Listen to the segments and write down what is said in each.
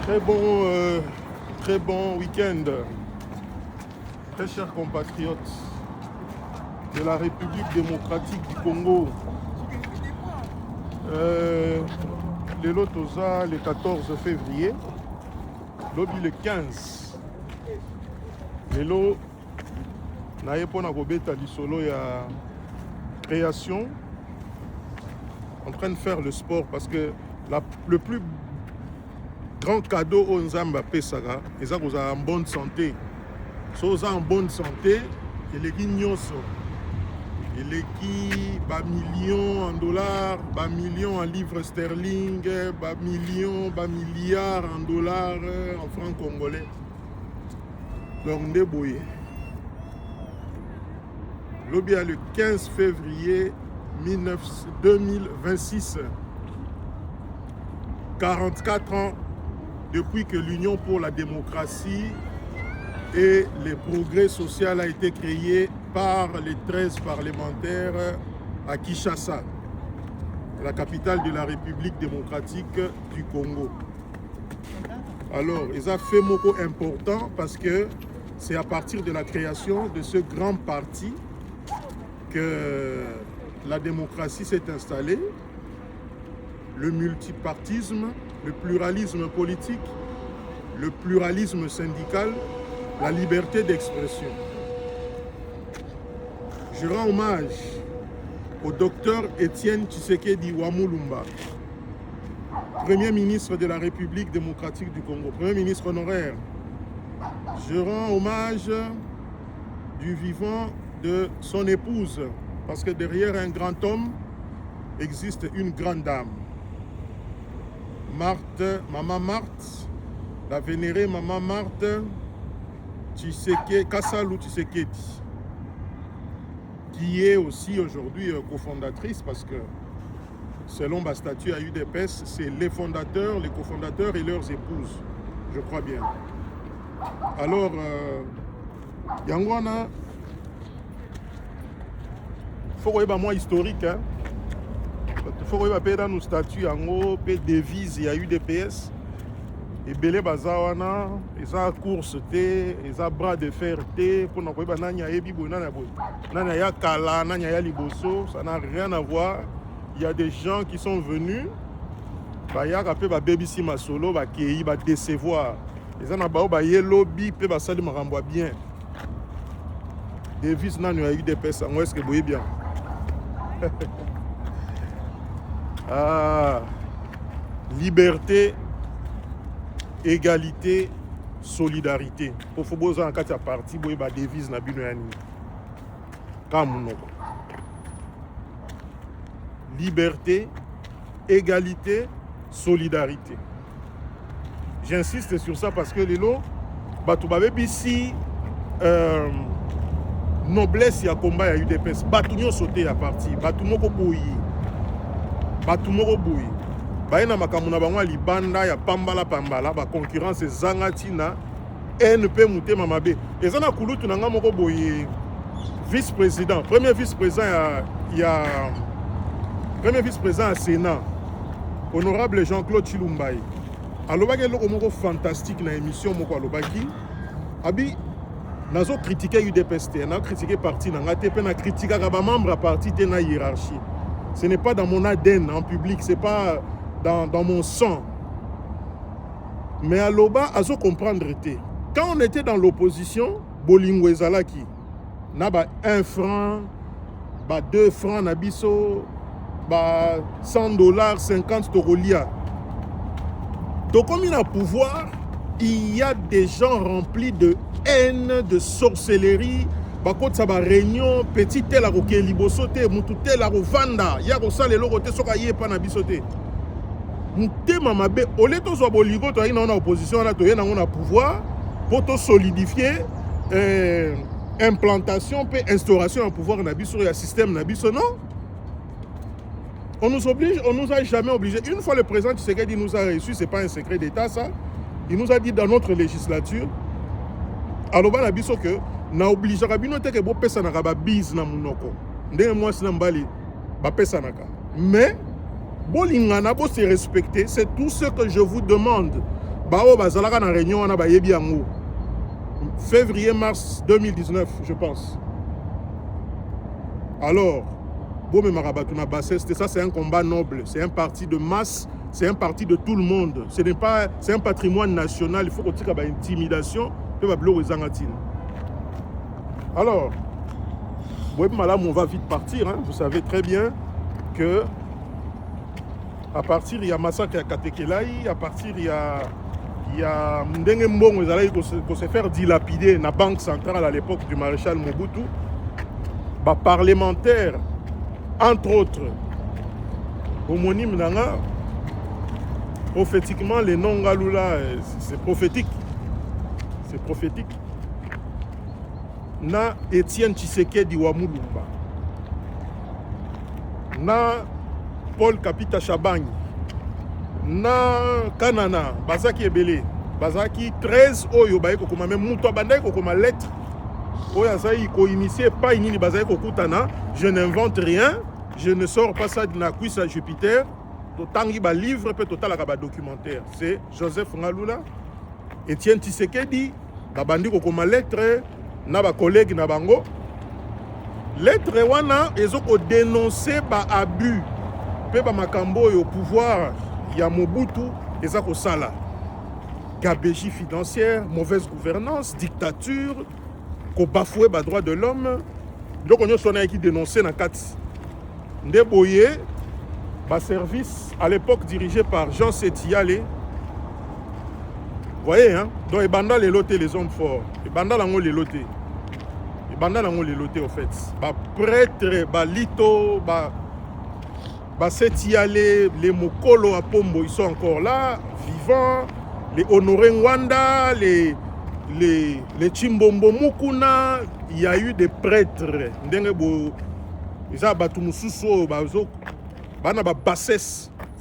Très bon week-end, très chers compatriotes de la République démocratique du Congo. Le Lotosa, le 14 février, lobby le 15. Lelo, naye pona kobeta lisolo ya création, en train de faire le sport parce que le plus grand cadeau au Nzamba Pesaka, c'est ça que vous avez en bonne santé. Si vous êtes en bonne santé, il est nyonso. Il est qui bas millions en dollars, bas millions en livres sterling, bas millions, bas milliards en dollars, en francs congolais. Donc, débrouillé. Lobby le 15 février 2026. 44 ans depuis que l'Union pour la démocratie et les progrès sociaux a été créée par les 13 parlementaires à Kinshasa, la capitale de la République démocratique du Congo. Alors, ils ont fait beaucoup important parce que c'est à partir de la création de ce grand parti que la démocratie s'est installée, le multipartisme, le pluralisme politique, le pluralisme syndical, la liberté d'expression. Je rends hommage au docteur Étienne Tshisekedi Wamulumba, Premier ministre de la République démocratique du Congo, Premier ministre honoraire. Je rends hommage du vivant de son épouse, parce que derrière un grand homme existe une grande dame. Maman Marthe, la vénérée Maman Marthe Kassalou Tshisekedi, qui est aussi aujourd'hui cofondatrice, parce que selon ma statut à UDPS, c'est les fondateurs, les cofondateurs et leurs épouses, je crois bien. Alors, Yangwana, il faut que moi historique, hein. Il faut que dans nos statuts, en haut, devise, il y a UDPS. Et belé bazawana, ils ont course, ils ont bras de fer, pour nous voir nanya ebibo nanya ya kala, nanya ya liboso, ça n'a rien à voir. Il y a des gens qui sont venus, bah ya kapé ba baby si masolo, ba kei, ba décevoir. Ils ont ba ba lobby, pe ba sali marambo bien. Devise nanya ya UDPS, en est-ce que vous voyez bien? Ah, liberté, égalité, solidarité. Pour faut besoin quand tu parti, boy ba devise na bino yani. Comme liberté, égalité, solidarité. J'insiste sur ça parce que les lots, batou babe bisi noblesse ya combat ya UDPS, batou nyo sauté à parti, batou moko boyi. Batou moko boyi. Baina makamuna bangwa libanda ya pambala ba concurrence zangatina NP mutema mabe. Ezana kulutu nanga moko boye vice-président, premier vice-président premier vice-président à Sénat, honorable Jean-Claude Chilumbaye. Alobaki loko moko fantastique na émission moko alobaki. Abi nazo critiquer UDPS, na critiquer parti na ngate pe na critiquer ba membre à parti te na hiérarchie. Ce n'est pas dans mon ADN en public, ce n'est pas dans mon sang. Mais à l'Oba, à comprendre, quand on était dans l'opposition, Bolingo Ezalaki, na ba 1 franc, ba 2 francs nabiso, ba $100, 50 Torolia. Donc comme il a pouvoir, il y a des gens remplis de haine, de sorcellerie. Bakot ça va réunion petit tel à roké libosoté mutu tel à rovanda ya ko sale lo côté soka yé pa na bisoté muté mamabe olé to zo boligo to ina na opposition na to yé na on pouvoir pour to solidifier implantation pe instauration en pouvoir na biso ya système na biso non. On nous oblige, on nous a jamais obligé. Une fois le président Tshisekedi nous a reçu, c'est pas un secret d'état ça. Il nous a dit dans notre législature alors na biso que na obligeaka bino te ke bo pesa na ba bise na munoko ndenge mwasi na mbali ba pesa naka mais bolingana bo se respecter, c'est tout ce que je vous demande. Bao bazalaka na réunion wana bayebi yango. Février-mars 2019, je pense. Alors, Bome Marabatuna Bassé, ça c'est un combat noble, c'est un parti de masse, c'est un parti de tout le monde. Ce n'est pas, c'est un patrimoine national, il faut qu'on tire à intimidation, peut pas bloquer les angatines. Alors, on va vite partir, hein. Vous savez très bien que à partir il y a massacre à Katekelaï, à partir il y a Ndenge Mbongo, ils se faire dilapider la banque centrale à l'époque du maréchal Mobutu. Bah, parlementaire, entre autres, homonyme Nanga, prophétiquement, les noms Galula, c'est prophétique. C'est prophétique. Na Étienne Tshisekedi wa Mulumba. Na Paul Kapita Chabagne. Na Kanana, Bazaki Ebele. Bazaki 13 oyo baye kokoma même muto bandai kokoma lettre. Oya sai ko initier pas inini bazaki kokutana, je n'invente rien, je ne sors pas ça de na cuisse Jupiter. Totangi ba livre peut total ka ba documentaire. C'est Joseph Ngalula, Étienne Tshisekedi, babandi kokoma lettre na ba collègue na bango. Lettre wana ezoko dénoncer ba abus pe ba makambo yo pouvoir ya Mobutu ezako sala. Gabegie financière, mauvaise gouvernance, dictature, qu'on bafoué les droits de l'homme. Donc on a qui dénoncé dans 4 Ndeboye, bas service à l'époque dirigé par Jean Setiale. Vous voyez, hein? Donc les bandas les lotés, les hommes forts. Les bandas les lotés. Les bandas les lotés au fait. Bas prêtre, bas lito, bas Setiale, les Mokolo à Pombo, ils sont encore là, vivants. Les Honoré Nwanda, les Chimbombo Mukuna, il y a eu des prêtres. Il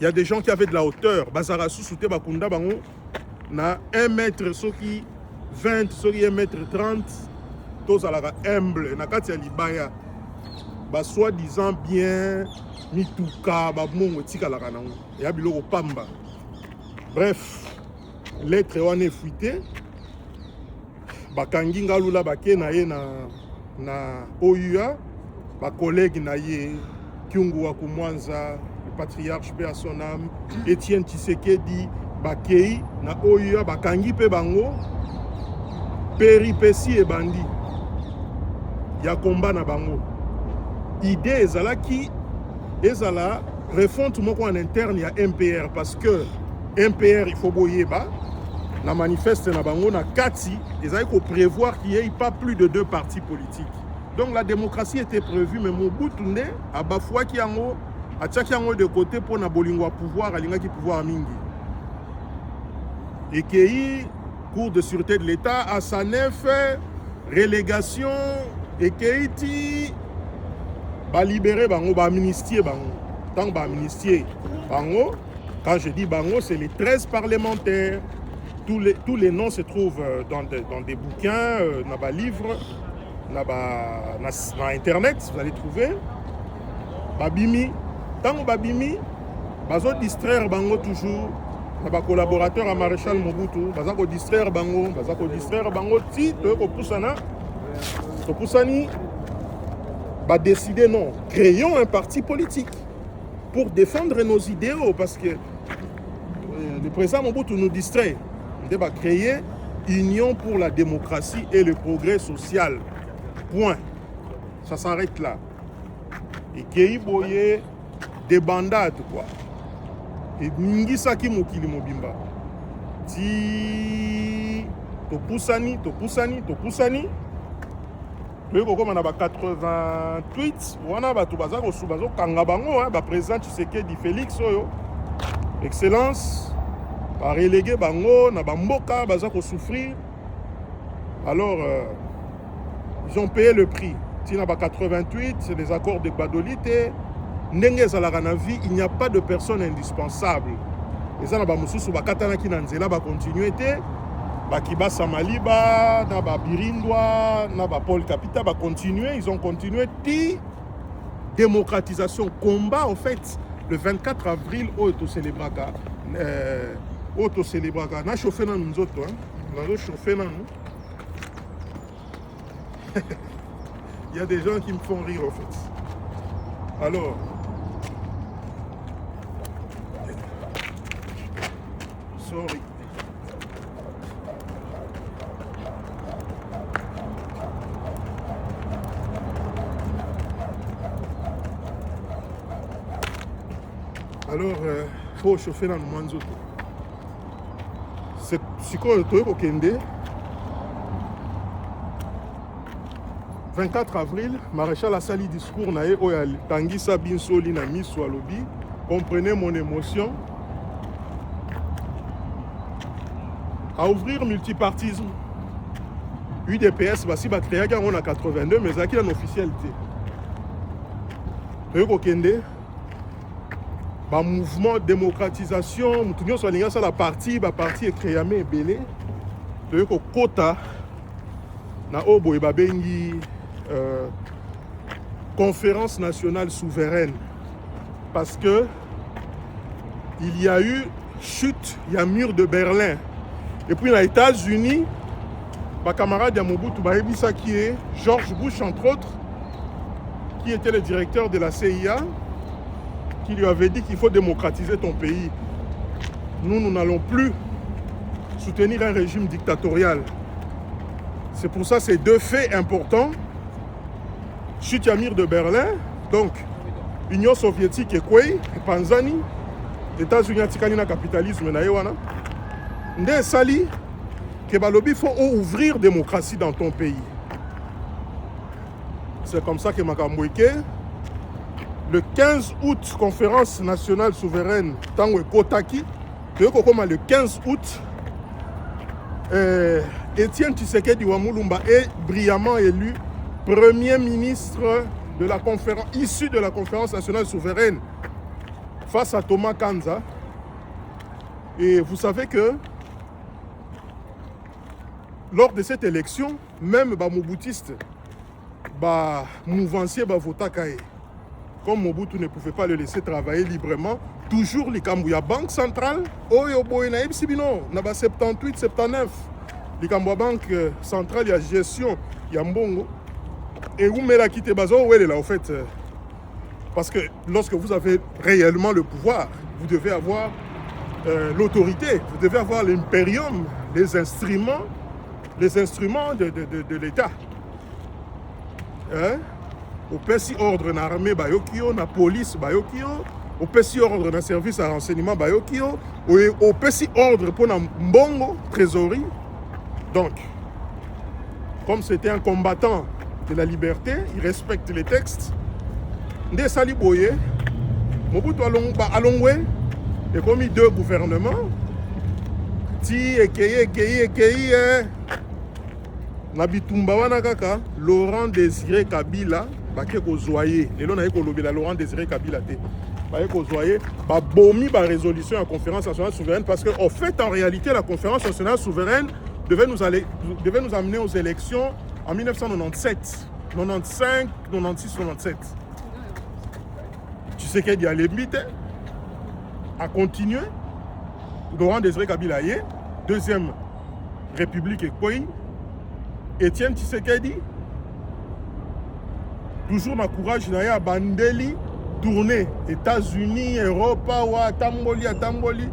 y a des gens qui avaient de la hauteur. Na 1 mètre, ceux qui 20, ceux qui 1 mètre 30, tous à la humble. Na katia libaya, soi-disant bien, mituka, mongo tika la kanango. Ya biloko pamba. Bref. Lettre wane fuité bakangi Ngalula bake na ye na OUA ba collègue na ye Kyungu wa Kumwanza le patriarche paix à son âme Étienne Tshisekedi bakei na OUA bakangi pe bango péripétie et bandi ya combat na bango idée ezala refonte moko en interne ya MPR parce que MPR il faut boyeba la manifeste na bango na kati ils avaient prévoir qu'il n'y ait pas plus de 2 partis politiques. Donc la démocratie était prévue mais Mobutu ne a bafouaki yango a tchaki yango de côté pour na bolingwa pouvoir alinga ki pouvoir mingi. Et qui cour de sûreté de l'État à sa nef relégation et qui ba libérer bango ba amnistier bango tant ba amnistier bango. Quand je dis bango, c'est les 13 parlementaires. Tous les noms se trouvent dans des bouquins, dans des livres, dans Internet, vous allez trouver. Babimi, tant Babimi, bazo distraire bango toujours. Nos collaborateurs à Maréchal Mobutu, bazo distraire bango, ti to poussana, to poussani, ba décider non, créons un parti politique pour défendre nos idéaux parce que le président Mobutu nous distrait. On va créer Union pour la démocratie et le progrès social. Point. Ça s'arrête là. Et Kéhi Boye, des bandades quoi. Et Ningi Saki Mokili Mobimba. Ti Topusani. Comme on a 88, on a ba président Tshisekedi Félix Oyo. Excellence. Par relégué bango na bamboka baza ko souffrir. Alors ils ont payé le prix. Tina ba 88, c'est des accords de Badolite. Ndenge zalaka na vie, il n'y a pas de personne indispensable. Et ça na ba mususu ba katana ki na nzela ba continuer te. Ba Kibasa Maliba, na ba Birindwa, na ba Paul Kapita ba continuer, ils ont continué ti démocratisation combat en fait le 24 avril au to célébraka Auto célébraka. Na chauffé dans nous autres, hein. On a chauffé dans nous. Il y a des gens qui me font rire en fait. Alors, sorry. Alors, faut chauffer dans le manzoto. C'est quoi le truc au Kende? 24 avril, Maréchal Assali discours nae oya Tanguy Sabin Soli na miso alobi. Comprenez mon émotion. À ouvrir multipartisme. UDPS, basi ba créé en 82, mais ça qui est en officialité. Le Kende. Ba mouvement démocratisation, mutunyo so linga ça la partie est créé mais belé. Le Kota na obo e babengi conférence nationale souveraine, parce que il y a eu chute, il y a mur de Berlin, et puis les États-Unis, ma camarade Yamobutu Bahebisa qui est George Bush entre autres, qui était le directeur de la CIA, qui lui avait dit qu'il faut démocratiser ton pays. Nous n'allons plus soutenir un régime dictatorial. C'est pour ça ces deux faits importants. Chute ya mur de Berlin, donc Union soviétique et quoi, Panzani, États-Unis atikali na capitalisme na yewana. Nde sali que balobi faut ouvrir démocratie dans ton pays. C'est comme ça que Makamboike, le 15 août, conférence nationale souveraine, tango Kotaki, le 15 août, Étienne Tshisekedi Wamulumba est brillamment élu Premier ministre de la conférence, issu de la conférence nationale souveraine, face à Thomas Kanza. Et vous savez que lors de cette élection, même les Mobutistes, les mouvanciers, les Votakaye, comme Mobutu ne pouvait pas le laisser travailler librement, toujours les Kambouya Banque centrale, Oyo Boyna Ibsibino, Naba 78, 79, les Kambouya Banque centrale, il y a gestion, il y a Mbongo. Et où met la quitte Bazo, où elle est là, en fait. Parce que lorsque vous avez réellement le pouvoir, vous devez avoir l'autorité, vous devez avoir l'impérium, les instruments de l'État. Hein? Au PSI ordre dans l'armée, dans la police, au PSI ordre dans le service à renseignement, au PSI ordre pour la Mbongo, trésorerie. Donc, comme c'était un combattant de la liberté, il respecte les textes. Nde Sali Boye, Mobutu Alongwe, et commis deux gouvernements, Ti Ekei, Nabitumba Wanakaka, Laurent Désiré Kabila, Bakeko Zoye, et l'on a écolobi la Laurent Désiré Kabila, Bakeko Zoye, Bomi, résolution à la conférence nationale souveraine, parce qu'en fait, en réalité, la conférence nationale souveraine devait nous amener aux élections en 1997, 95, 96, 97. Tu sais qu'il y a les mythes à continuer. Laurent Désiré Kabila, deuxième république et quoi? Étienne Tshisekedi, toujours dans le courage à Bandeli, tourner États-Unis, Europe, Tamboli.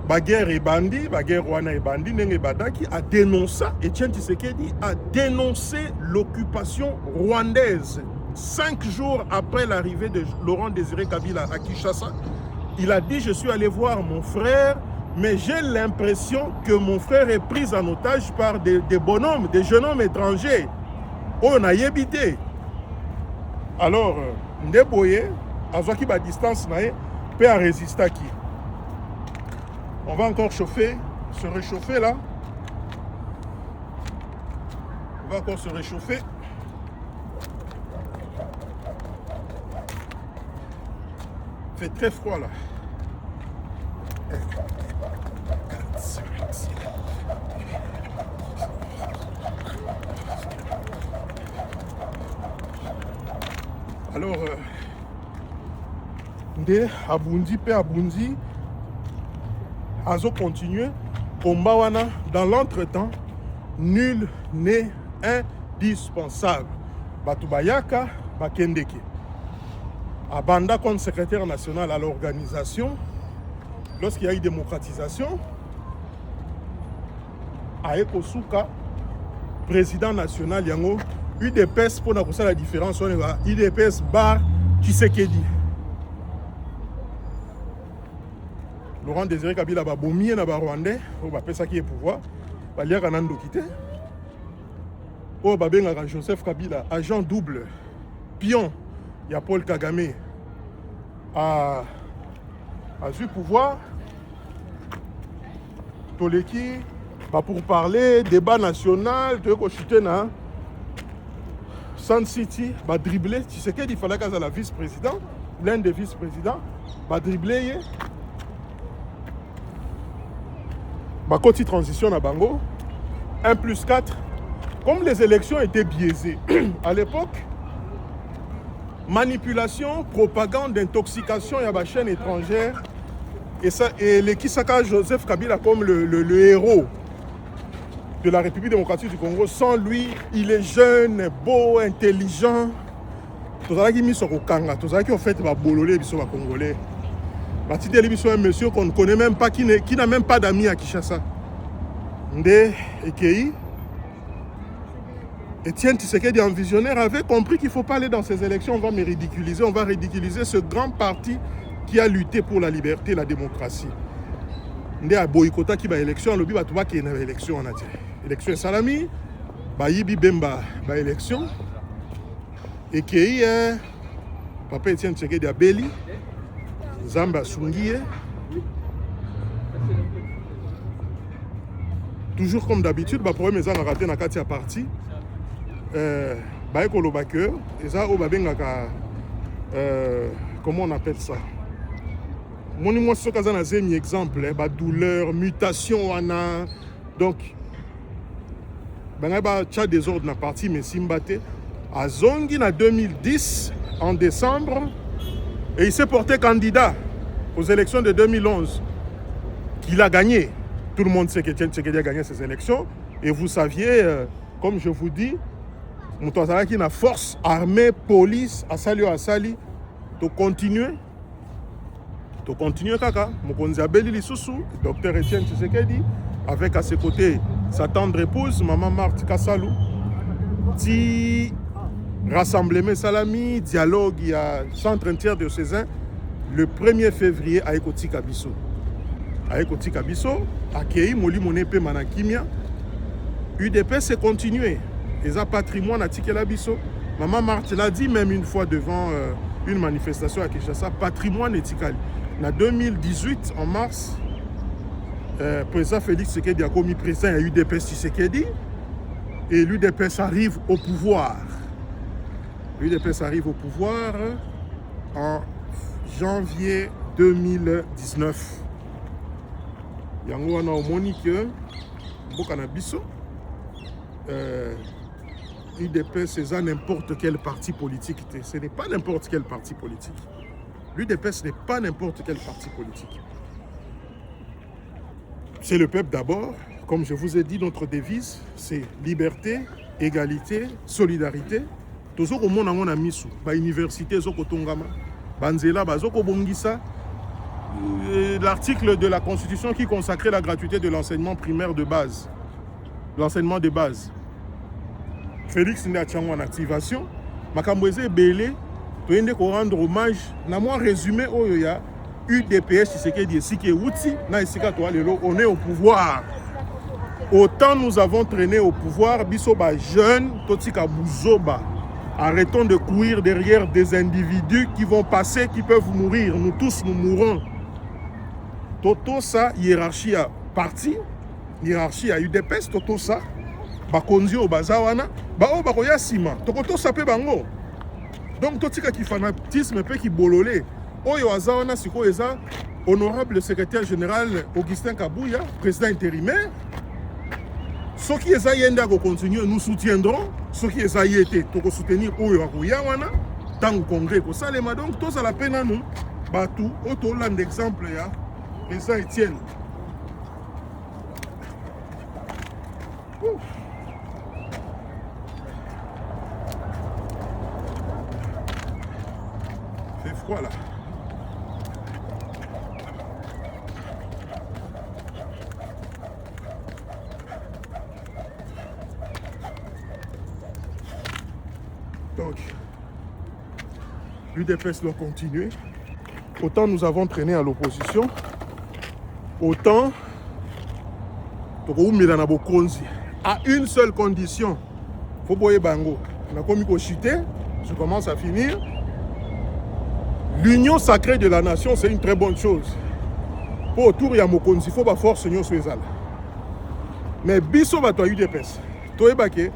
Baguerre et Bandi, Baguerre Rwanda et Bandi, Nenge Badaki a dénoncé, Étienne Tshisekedi a dénoncé l'occupation rwandaise. 5 jours après l'arrivée de Laurent Désiré Kabila à Kinshasa, il a dit: je suis allé voir mon frère, mais j'ai l'impression que mon frère est pris en otage par des bonhommes, des jeunes hommes étrangers. On a évité. Alors, Ndeboye, à Zouaki, à distance, peut résister à qui? On va encore chauffer, se réchauffer là. On va encore se réchauffer. Il fait très froid là. Alors, Nde Abundi, Père Abundi, azo continuer combat wana. Dans l'entretemps, nul n'est indispensable. Batu bayaka bakendeke. Abanda comme secrétaire national à l'organisation, lorsqu'il y a eu démocratisation, Aeko Souka, président national yango, UDPS pour la différence, on va UDPS bar Tshisekedi. Laurent Désiré Kabila ba bomie na ba Rwandais, o ba pesa qui est pouvoir, ba lia kanando kité. O ba benga Joseph Kabila, agent double, pion, il y a Paul Kagame a eu pouvoir. Toleki pour parler débat national, tu veux chuter na Sun City, va dribbler. Tu sais qu'il fallait qu'à la vice-président, l'un des vice-présidents, va dribbler. Ma côté transition à Bango, 1+4. Comme les élections étaient biaisées à l'époque, manipulation, propagande, intoxication, il y a des chaînes étrangères. Et les Kisaka Joseph Kabila comme le héros de la République démocratique du Congo. Sans lui, il est jeune, beau, intelligent. Tous ceux qui sont au Kanga, tous ceux qui ont fait des bololés, ils sont congolais. Batideli est un monsieur qu'on ne connaît même pas, qui n'a même pas d'amis à Kinshasa. Ndé Ekei, Étienne Tshisekedi, un visionnaire, avait compris qu'il ne faut pas aller dans ces élections. On va me ridiculiser, on va ridiculiser ce grand parti qui a lutté pour la liberté et la démocratie. Ndé a boycotté qui va élection, le biba tuba qui est élection en Adje. Élection salami, ba yibi bemba ba élection. Ekei papa Étienne Tshisekedi a beli, Zamba Sungiye. Toujours comme d'habitude, le problème est que raté dans la partie. Comment on appelle ça? Moi, c'est un exemple. Douleur, mutation. Donc, il y a un désordre dans la partie, mais Simbate. À Zongi, en 2010, en décembre, et il s'est porté candidat aux élections de 2011, qu'il a gagné. Tout le monde sait qu'Étienne Tshisekedi a gagné ces élections. Et vous saviez, comme je vous dis, Moutouazala qui a force, armée, police, à Sali, de continuer. De continuer, kaka. Mokonzi Abeli Lisusu, docteur Étienne Tshisekedi, avec à ses côtés sa tendre épouse, maman Marthe Kassalou. Ti rassemblement Salami, dialogue, il y a centre interdiocésain, le 1er février à Ekoti Kabiso. Ekoti Kabiso, accueilli Moli Monepe Manakimia. UDP s'est continué. Et ça patrimoine à Tikelabiso. Maman Marthe l'a dit même une fois devant une manifestation à Kinshasa, patrimoine éthical. En 2018, en mars, président Félix Tshisekedi a commis président à UDP Tshisekedi. Et l'UDPS arrive au pouvoir. L'UDPS arrive au pouvoir en janvier 2019. Yango wana omoni que mboka na biso UDPS c'est n'importe quel parti politique. Ce n'est pas n'importe quel parti politique. L'UDPS n'est pas n'importe quel parti politique. C'est le peuple d'abord. Comme je vous ai dit, notre devise, c'est liberté, égalité, solidarité. Toujours au monde on a mis sous. Ba université zoko tongama, banzela bazoko bongisa. L'article de la Constitution qui consacrait la gratuité de l'enseignement primaire de base. L'enseignement de base. Félix Ndiachango en activation. Makambweze Belé, tu viens de rendre hommage. Na moi résumé oyoya UDPS Tshisekedi Sike Wutsi na Isika to lelo on est au pouvoir. Autant nous avons traîné au pouvoir, bisoba jeune, totika buzoba. Arrêtons de courir derrière des individus qui vont passer, qui peuvent mourir. Nous tous nous mourrons. Toto ça hiérarchie à parti, hiérarchie à UDPS, toto ça bakonzi au bazawana, ba o bakoya sima, toto ça pe bango. Donc totika ki fanatisme pe ki bololé. Oyo azawana siko eza honorable secrétaire général Augustin Kabouya, président intérimaire. Ceux qui eza yenda ko continuer, nous soutiendrons. Ceux qui eza yete to ko soutenir oyo akoya wana tant congrès ko salema. Donc tous à la peine nous batu auto land exemple ya président Étienne Ouf. Il fait froid là. Donc, l'UDPS doit continuer. Autant nous avons traîné à l'opposition, autant à une seule condition. Il faut boyer bango. On a commis chuter, je commence à finir. L'union sacrée de la nation, c'est une très bonne chose. Pour autour, il y a Mokonzi, il faut pas force union suézale. Mais biso va toi UDPS. Toi ebake,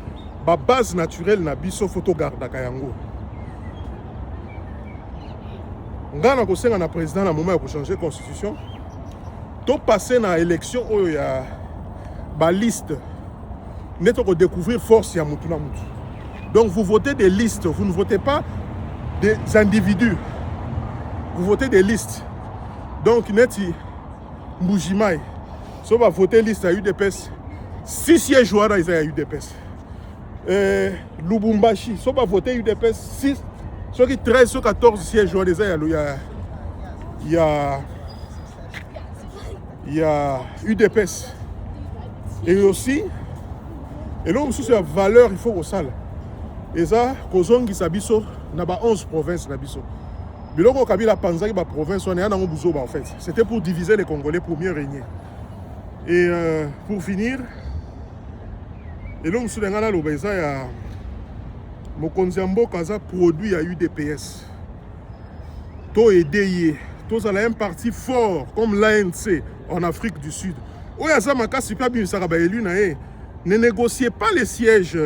ba base naturelle na biso photo garda kayango. Ngana kosenga na président na moment ya changer constitution. To passer na élection oyo ya ba liste. Neto ko découvrir force ya mutu na mutu. Donc vous votez des listes, vous ne votez pas des individus. Vous votez des listes. Donc neti Mbujimai, so va voter liste à UDPS. 6 sièges joueurs à UDPS. Lubumbashi, so va voter UDPS 6. Ceux qui 13 sur 14 sièges joueurs il y a UDPS. Et aussi, et là aussi la valeur il faut au salle. Et ça, Kozongi Sabiso, n'a pas 11 provinces Nabiso. Biloko Kabila Panzaki ba province on est dans Buzoba en fait. C'était pour diviser les Congolais pour mieux régner. Et pour finir, et là monsieur Ngana Lobeza ya Mokonziambo Kaza produit à UDPS. To aider, tous à un parti fort comme l'ANC en Afrique du Sud. Oyaza Makasi pas bien ça ba élu na e. Ne négociez pas les sièges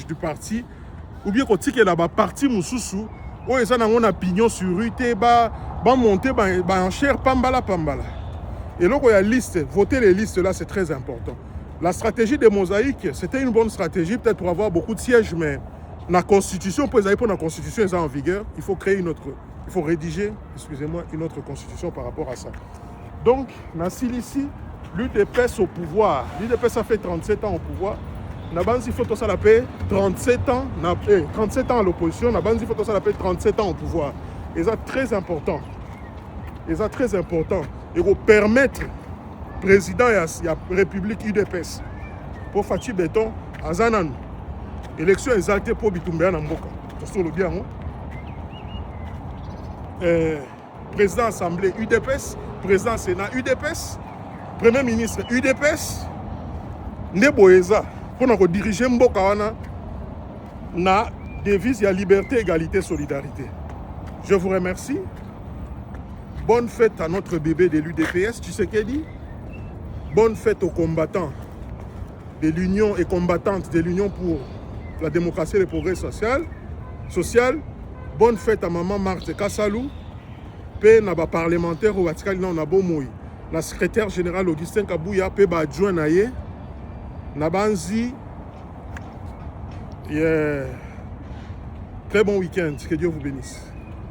du parti ou bien que là-bas parti Moussousou. Oh, et ça n'a pas opinion sur UT, bah monter en chair, pambala. Et là, il y a liste, voter les listes là, c'est très important. La stratégie des mosaïques, c'était une bonne stratégie, peut-être pour avoir beaucoup de sièges, mais la constitution, pour la constitution est en vigueur, il faut créer il faut rédiger, excusez-moi, une autre constitution par rapport à ça. Donc, Nassil ici, l'UDPS au pouvoir. L'UDPS a fait 37 ans au pouvoir. Il faut ça la paix 37 ans, 37 ans à l'opposition, il faut ça la paix 37 ans au pouvoir. Et ça très important. Et ça très important. Et pour permettre président et la République UDPS pour Fachi Béton à Zanan. Élection exaltée pour Bitumbea Namboka. C'est le bien. Président Assemblée UDPS, président Sénat UDPS, Premier ministre UDPS, Neboeza. Pour diriger Mboka na devise, il y a liberté, égalité, solidarité. Je vous remercie. Bonne fête à notre bébé de l'UDPS, tu sais qu'elle dit. Bonne fête aux combattants de l'Union et combattantes de l'Union pour la démocratie et le progrès social. Bonne fête à maman Marthe Kassalou. Pe na ba parlementaire au Vatican na Bomoui. La secrétaire générale Augustin Kabouya pe ba adjoint naye. Nabanzi, très bon week-end, que Dieu vous bénisse.